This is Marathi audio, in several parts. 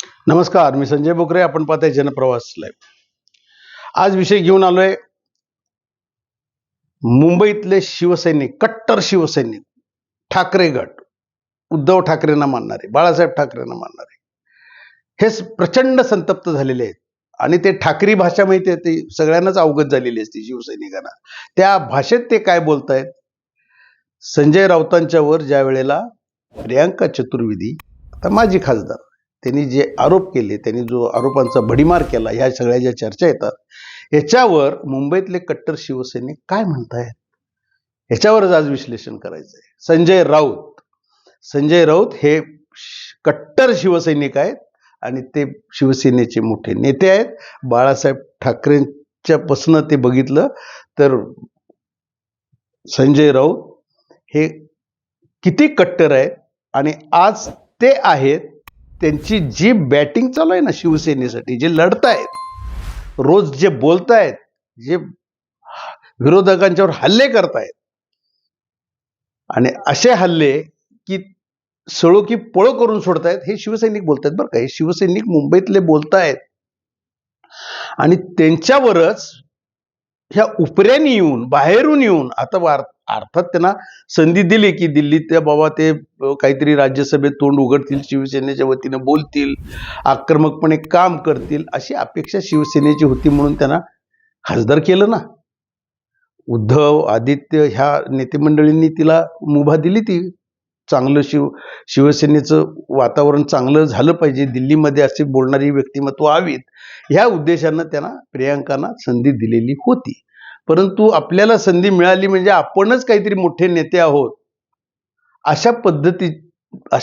नमस्कार, मी संजय बोकरे. आपण पाहताय जनप्रवास लाईव्ह. आज विषय घेऊन आलोय मुंबईतले शिवसैनिक, कट्टर शिवसैनिक, ठाकरे गट, उद्धव ठाकरेंना मानणारे, बाळासाहेब ठाकरेंना मानणारे, हे प्रचंड संतप्त झालेले आहेत. आणि ते ठाकरी भाषा माहिती आहे, ती सगळ्यांनाच अवगत झालेली असते शिवसैनिकांना. त्या भाषेत ते काय बोलतायत? संजय राऊतांच्यावर ज्या वेळेला प्रियांका चतुर्वेदी, आता माजी खासदार, त्यांनी जे आरोप केले, त्यांनी जो आरोपांचा भडीमार केला, ह्या सगळ्या ज्या चर्चा येतात, याच्यावर मुंबईतले कट्टर शिवसैनिक काय म्हणतायत, याच्यावरच आज विश्लेषण करायचं आहे. संजय राऊत हे कट्टर शिवसैनिक आहेत आणि ते शिवसेनेचे मोठे नेते आहेत. बाळासाहेब ठाकरेंच्या पासून ते बघितलं तर संजय राऊत हे किती कट्टर आहेत. आणि आज ते आहेत, त्यांची जी बॅटिंग चालू आहे ना शिवसेनेसाठी, जे लढतायत, रोज जे बोलतायत, जे विरोधकांच्यावर हल्ले करतायत, आणि असे हल्ले की सळो की पळो करून सोडतायत, हे शिवसैनिक बोलतायत बरं का. हे शिवसैनिक मुंबईतले बोलतायत. आणि त्यांच्यावरच ह्या उपऱ्यानी येऊन, बाहेरून येऊन, आता अर्थात त्यांना संधी दिली की दिल्लीत त्या बाबा ते काहीतरी राज्यसभेत तोंड उघडतील, शिवसेनेच्या वतीनं बोलतील, आक्रमकपणे काम करतील, अशी अपेक्षा शिवसेनेची होती, म्हणून त्यांना खासदार केलं ना. उद्धव, आदित्य ह्या नेतेमंडळींनी तिला मुभा दिली. ती चांगलं शिवसेनेचं वातावरण चांगलं झालं पाहिजे, दिल्लीमध्ये अशी बोलणारी व्यक्तिमत्व हवीत, ह्या उद्देशानं त्यांना प्रियांकांना संधी दिलेली होती. परंतु आपल्याला संधी मिळाली म्हणजे आपणच काहीतरी मोठे नेते आहोत, अशा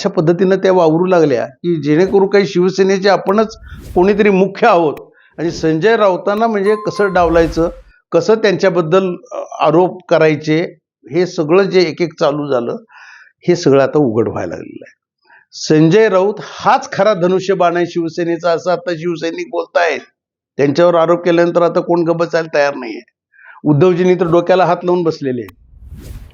पद्धतीनं त्या वावरू लागल्या की जेणेकरून काही शिवसेनेचे आपणच कोणीतरी मुख्य आहोत. आणि संजय राऊतांना म्हणजे कसं डावलायचं, कसं त्यांच्याबद्दल आरोप करायचे, हे सगळं जे एक एक चालू झालं, हे सगळं आता उघड व्हायला लागलेलं आहे. संजय राऊत हाच खरा धनुष्यबाण आहे शिवसेनेचा, असं आता शिवसैनिक बोलतायत. त्यांच्यावर आरोप केल्यानंतर आता कोण गप्प बसायला तयार नाहीये. उद्धवजींनी तर डोक्याला हात लावून बसलेले,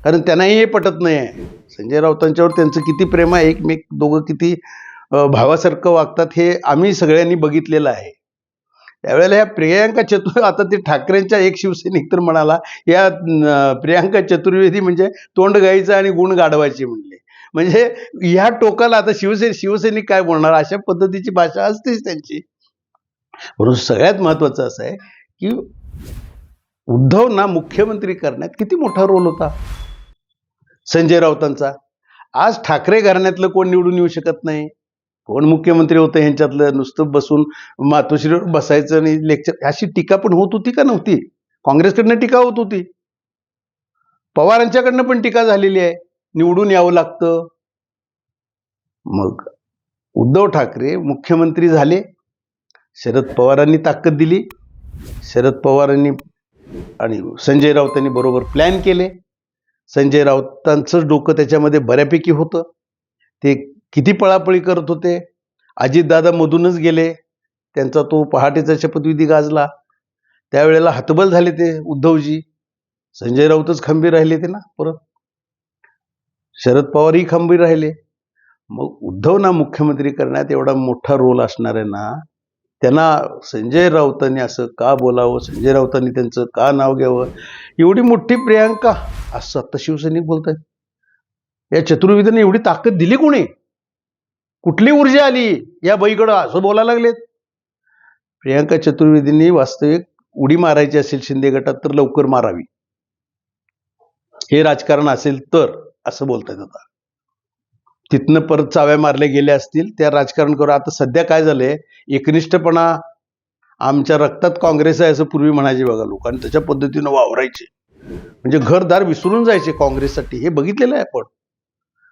कारण त्यांनाही हे पटत नाही आहे. संजय राऊतांच्यावर त्यांचं किती प्रेम आहे, एकमेक दोघं किती भावासारखं वागतात, हे आम्ही सगळ्यांनी बघितलेलं आहे. त्यावेळेला या प्रियांका आता ते ठाकरेंच्या एक शिवसैनिक तर म्हणाला, या प्रियांका चतुर्वेदी म्हणजे तोंड गायचं आणि गुण गाढवायचे म्हणले. म्हणजे ह्या टोकाला आता शिवसैनिक काय बोलणार, अशा पद्धतीची भाषा असतेच त्यांची. म्हणून सगळ्यात महत्वाचं असं आहे की उद्धवना मुख्यमंत्री करण्यात किती मोठा रोल होता संजय राऊतांचा. आज ठाकरे घराण्यातलं कोण निवडून येऊ शकत नाही. कोण मुख्यमंत्री होतं ह्यांच्यातलं? नुसतं बसून मातोश्रीवर बसायचं आणि लेक्चर, अशी टीका पण होत होती का नव्हती? काँग्रेसकडनं टीका होत होती, पवारांच्याकडनं पण टीका झालेली आहे, निवडून यावं लागतं. मग उद्धव ठाकरे मुख्यमंत्री झाले, शरद पवारांनी ताकद दिली, शरद पवारांनी आणि संजय राऊतांनी बरोबर प्लॅन केले. संजय राऊतांचं डोकं त्याच्यामध्ये बऱ्यापैकी होतं. ते किती पळापळी करत होते. अजितदादा मधूनच गेले, त्यांचा तो पहाटेचा शपथविधी गाजला. त्यावेळेला हतबल झाले ते उद्धवजी. संजय राऊतच खंबीर राहिले ते ना, परत शरद पवारही खंबीर राहिले. मग उद्धवना मुख्यमंत्री करण्यात एवढा मोठा रोल असणार आहे ना, त्यांना संजय राऊतांनी असं का बोलावं, संजय राऊतांनी त्यांचं का नाव घ्यावं, एवढी मोठी प्रियांका, असं आता शिवसैनिक बोलतात. या चतुर्वेदीने एवढी ताकद दिली कोणी? कुठली ऊर्जा आली या बाईकडं, असं बोलायला लागलेत. प्रियांका चतुर्वेदींनी वास्तविक उडी मारायची असेल शिंदे गटात तर लवकर मारावी, हे राजकारण असेल तर, असं बोलतात. आता तिथनं परत चाव्या मारल्या गेल्या असतील, त्या राजकारण करू. आता सध्या काय झालंय, एकनिष्ठपणा आमच्या रक्तात काँग्रेस आहे असं पूर्वी म्हणायचे बघा लोक, आणि त्याच्या पद्धतीनं वावरायचे, म्हणजे घरदार विसरून जायचे काँग्रेससाठी. हे बघितलेलं आहे आपण.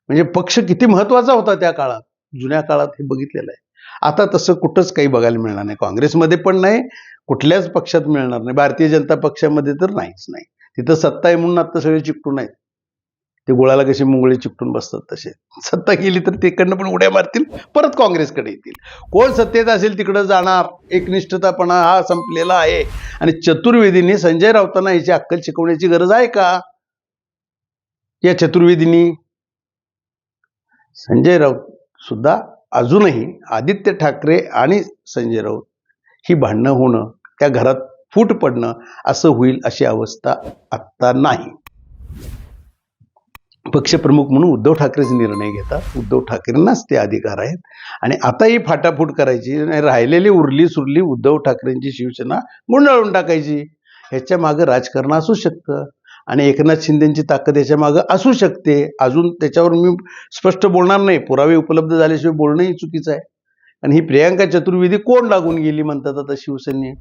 म्हणजे पक्ष किती महत्वाचा होता त्या काळात, जुन्या काळात, हे बघितलेलं आहे. आता तसं कुठंच काही बघायला मिळणार नाही. काँग्रेसमध्ये पण नाही, कुठल्याच पक्षात मिळणार नाही. भारतीय जनता पक्षामध्ये तर नाहीच नाही. तिथं सत्ता आहे म्हणून आता सगळे चिकटून आहेत. ते गोळाला कसे मुंगळे चिकटून बसतात तसे. सत्ता गेली तर तिकडनं पण उड्या मारतील, परत काँग्रेसकडे येतील. कोण सत्तेत असेल तिकडं जाणार. एकनिष्ठतापणा हा संपलेला आहे. आणि चतुर्वेदींनी संजय राऊतांना याची अक्कल शिकवण्याची गरज आहे का? या चतुर्वेदींनी, संजय राऊत सुद्धा अजूनही आदित्य ठाकरे आणि संजय राऊत ही भांडणं होणं, त्या घरात फूट पडणं असं होईल अशी अवस्था आत्ता नाही. पक्षप्रमुख म्हणून उद्धव ठाकरेच निर्णय घेतात. उद्धव ठाकरेंनाच ते अधिकार आहेत आणि आता ही फाटाफूट करायची आणि राहिलेली उरली सुरली उद्धव ठाकरेंची शिवसेना गुंडाळून टाकायची. ह्याच्या मागं राजकारण असू शकतं आणि एकनाथ शिंदेची ताकद याच्या मागं असू शकते. अजून त्याच्यावर मी स्पष्ट बोलणार नाही, पुरावे उपलब्ध झाल्याशिवाय बोलणंही चुकीचं आहे. आणि ही प्रियांका चतुर्वेदी कोण लागून गेली म्हणतात आता शिवसेनेत.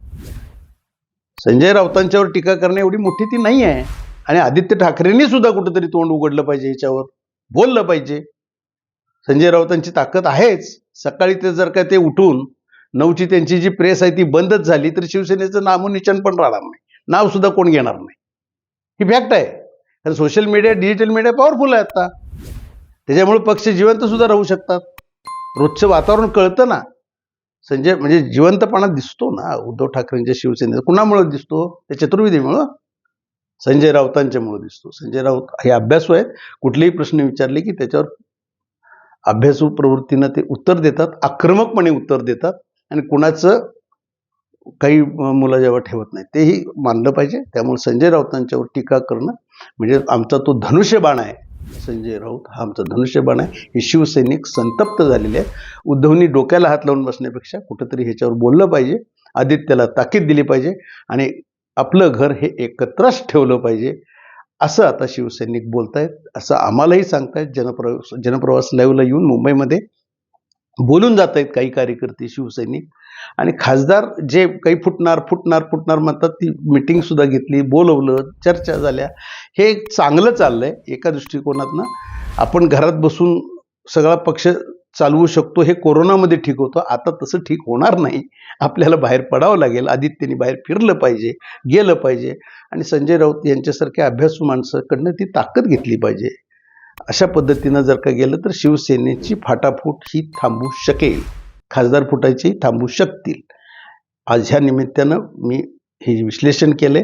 संजय राऊतांच्यावर टीका करणे एवढी मोठी ती नाही आहे. आणि आदित्य ठाकरेंनी सुद्धा कुठेतरी तोंड उघडलं पाहिजे, याच्यावर बोललं पाहिजे. संजय राऊतांची ताकद आहेच. सकाळी ते जर का ते उठून 9ची त्यांची जी प्रेस आहे ती बंदच झाली तर शिवसेनेचं नामोनिशाण पण राहणार नाही, नाव सुद्धा कोण घेणार नाही. ही फॅक्ट आहे. कारण social media, digital media powerful आहे आता. त्याच्यामुळे पक्ष जिवंत सुद्धा राहू शकतात. रोजचं वातावरण कळतं ना. संजय म्हणजे जिवंतपणा दिसतो ना उद्धव ठाकरेंच्या शिवसेनेचा. कुणामुळे दिसतो? त्या चतुर्वेदीमुळं, संजय राऊतांच्यामुळे दिसतो. संजय राऊत हे अभ्यासू आहेत. कुठलेही प्रश्न विचारले की त्याच्यावर अभ्यासू प्रवृत्तीनं ते उत्तर देतात, आक्रमकपणे उत्तर देतात आणि कुणाचं काही मुलाजेवा ठेवत नाही, तेही मानलं पाहिजे. त्यामुळे संजय राऊतांच्यावर टीका करणं म्हणजे आमचा तो धनुष्यबाण आहे. संजय राऊत हा आमचा धनुष्यबाण आहे. हे शिवसैनिक संतप्त झालेले आहेत. उद्धवनी डोक्याला हात लावून बसण्यापेक्षा कुठंतरी ह्याच्यावर बोललं पाहिजे, आदित्यला ताकीद दिली पाहिजे आणि आपलं घर हे एकत्रच ठेवलं पाहिजे असं आता शिवसैनिक बोलतायत. असं आम्हालाही सांगतायत. जनप्रवास लाईव्हला येऊन मुंबईमध्ये बोलून जात आहेत काही कार्यकर्ते शिवसैनिक. आणि खासदार जे काही फुटणार म्हणतात, ती मिटिंग सुद्धा घेतली, बोलवलं, चर्चा झाल्या. हे चांगलं चाललंय एका दृष्टिकोनातनं. आपण घरात बसून सगळा पक्ष चालवू शकतो, हे कोरोनामध्ये ठीक होतं. आता तसं ठीक होणार नाही. आपल्याला बाहेर पडावं लागेल. आदित्यने बाहेर फिरलं पाहिजे, गेलं पाहिजे आणि संजय राऊत यांच्यासारख्या अभ्यासू माणसाकडनं ती ताकद घेतली पाहिजे. अशा पद्धतीनं जर का गेलं तर शिवसेनेची फाटाफूट ही थांबू शकेल. खासदार फुटायची थांबू शकतील. आज ह्या निमित्तानं मी हे विश्लेषण केले.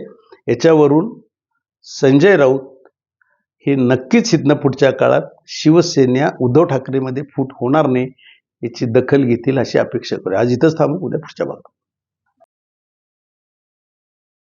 याच्यावरून संजय राऊत हे नक्कीच इथनं पुढच्या काळात शिवसेना उद्धव ठाकरेमध्ये फूट होणार नाही याची दखल घेतील अशी अपेक्षा करूया. आज इथंच थांबू, उद्या पुढच्या भागात.